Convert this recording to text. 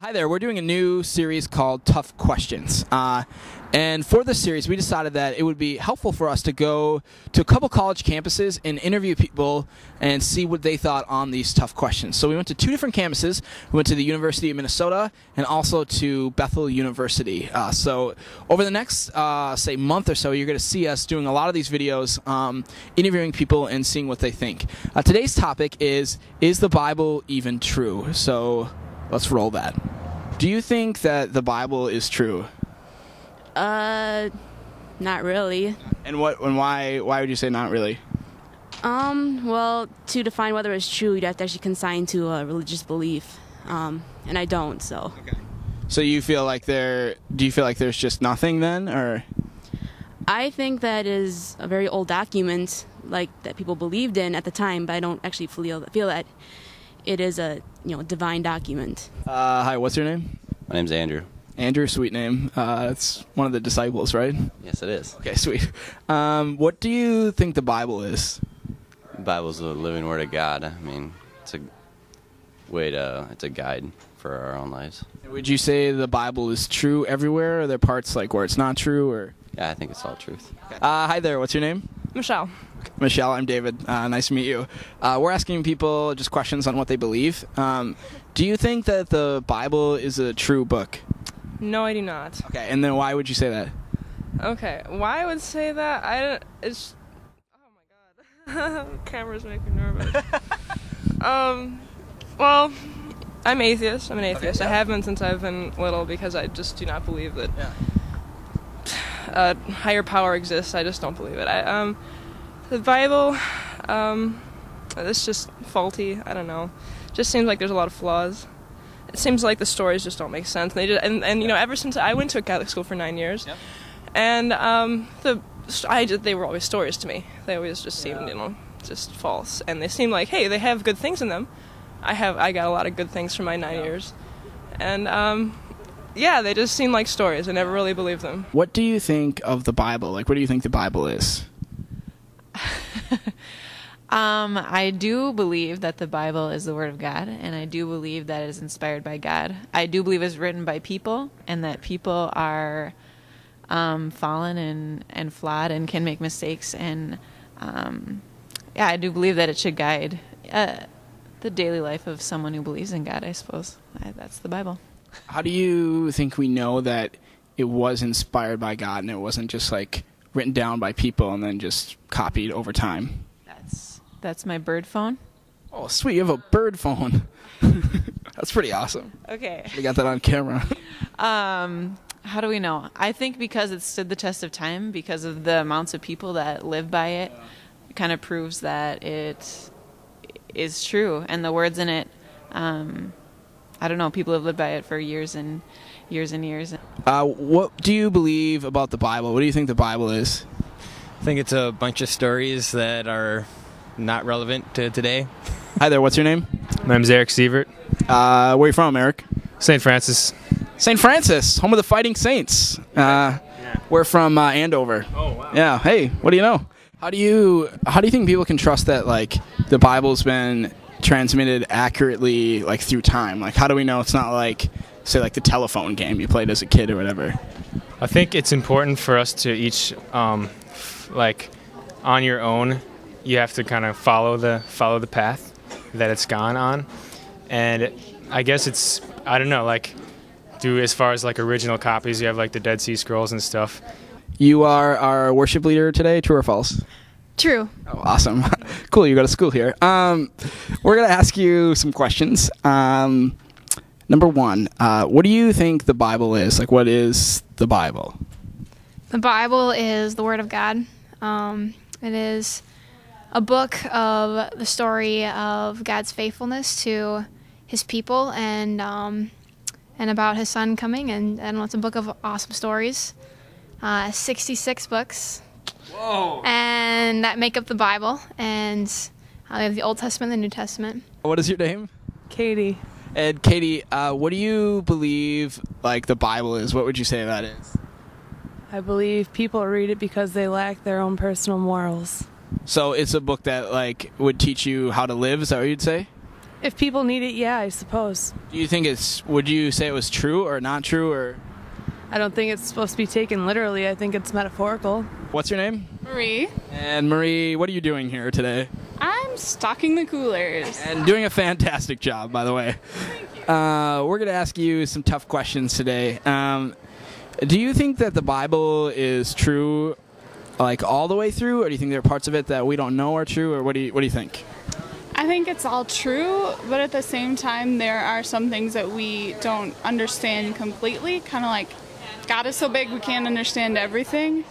Hi there, we're doing a new series called Tough Questions. And for this series, we decided that it would be helpful for us to go to a couple college campuses and interview people and see what they thought on these tough questions. So we went to two different campuses. We went to the University of Minnesota and also to Bethel University. So over the next, say, month or so, you're going to see us doing a lot of these videos, interviewing people and seeing what they think. Today's topic is the Bible even true? So let's roll that. Do you think that the Bible is true? Not really. And why would you say not really? Well, to define whether it's true, you'd have to actually consign to a religious belief. And I don't, so. Okay. So do you feel like there's just nothing then, or? I think that is a very old document, like, that people believed in at the time, but I don't actually feel that it is a, divine document. Hi, what's your name? My name's Andrew. Andrew, sweet name. It's one of the disciples, right? Yes, it is. Okay, sweet. What do you think the Bible is? The Bible's the living Word of God. I mean, it's a guide for our own lives. Would you say the Bible is true everywhere? Or are there parts like where it's not true? Or? Yeah, I think it's all truth. Okay. Hi there, what's your name? Michelle. Michelle, I'm David. Nice to meet you. We're asking people just questions on what they believe. Do you think that the Bible is a true book? No, I do not. Okay, and then why would you say that? Okay, why I would say that? It's. Oh my God, cameras make me nervous. Well, I'm atheist. I'm an atheist. Okay, yeah. I have been since I've been little because I just do not believe that a higher power exists. I just don't believe it. The Bible, it's just faulty. I don't know. Just seems like there's a lot of flaws. It seems like the stories just don't make sense. And ever since I went to a Catholic school for 9 years, yep. And they were always stories to me. They always just seemed, just false. And they seemed like, hey, they have good things in them. I got a lot of good things from my 9 years, and they just seem like stories. I never really believed them. What do you think of the Bible? Like, what do you think the Bible is? I do believe that the Bible is the Word of God, and I do believe that it is inspired by God. I do believe it's written by people, and that people are fallen and flawed and can make mistakes. And I do believe that it should guide the daily life of someone who believes in God, I suppose. That's the Bible. How do you think we know that it was inspired by God and it wasn't just like written down by people and then just copied over time? That's my bird phone. Oh, sweet. You have a bird phone. That's pretty awesome. Okay. We got that on camera. How do we know? I think because it stood the test of time, because of the amounts of people that live by it, it kind of proves that it is true. And the words in it, I don't know, people have lived by it for years and years and years. What do you believe about the Bible? What do you think the Bible is? I think it's a bunch of stories that are not relevant to today. Hi there, what's your name? My name's Eric Sievert. Where are you from, Eric? St. Francis. St. Francis, home of the Fighting Saints. We're from Andover. Oh, wow. Yeah, hey, what do you know? How do you think people can trust that, like, the Bible's been transmitted accurately, like, through time? Like, how do we know it's not like, say, like the telephone game you played as a kid or whatever? I think it's important for us to each, like, on your own, you have to kind of follow the path that it's gone on. And I guess it's, I don't know, like, as far as, like, original copies, you have, like, the Dead Sea Scrolls and stuff. You are our worship leader today, true or false? True. Oh, awesome. Cool, you go to school here. We're going to ask you some questions. Number one, what do you think the Bible is? Like, what is the Bible? The Bible is the Word of God. It is a book of the story of God's faithfulness to His people and about His Son coming. And it's a book of awesome stories. 66 books. Whoa! And that make up the Bible. And we have the Old Testament and the New Testament. What is your name? Katie. And Katie, what do you believe, like, the Bible is? What would you say that is? I believe people read it because they lack their own personal morals. So it's a book that, like, would teach you how to live, is that what you'd say? If people need it, yeah, I suppose. Do you think would you say it was true or not true, or? I don't think it's supposed to be taken literally. I think it's metaphorical. What's your name? Marie. And Marie, what are you doing here today? I'm stocking the coolers. And doing a fantastic job, by the way. Thank you. We're going to ask you some tough questions today. Do you think that the Bible is true, like all the way through, or do you think there are parts of it that we don't know are true, or what do you think? I think it's all true, but at the same time, there are some things that we don't understand completely. Kind of like God is so big we can't understand everything.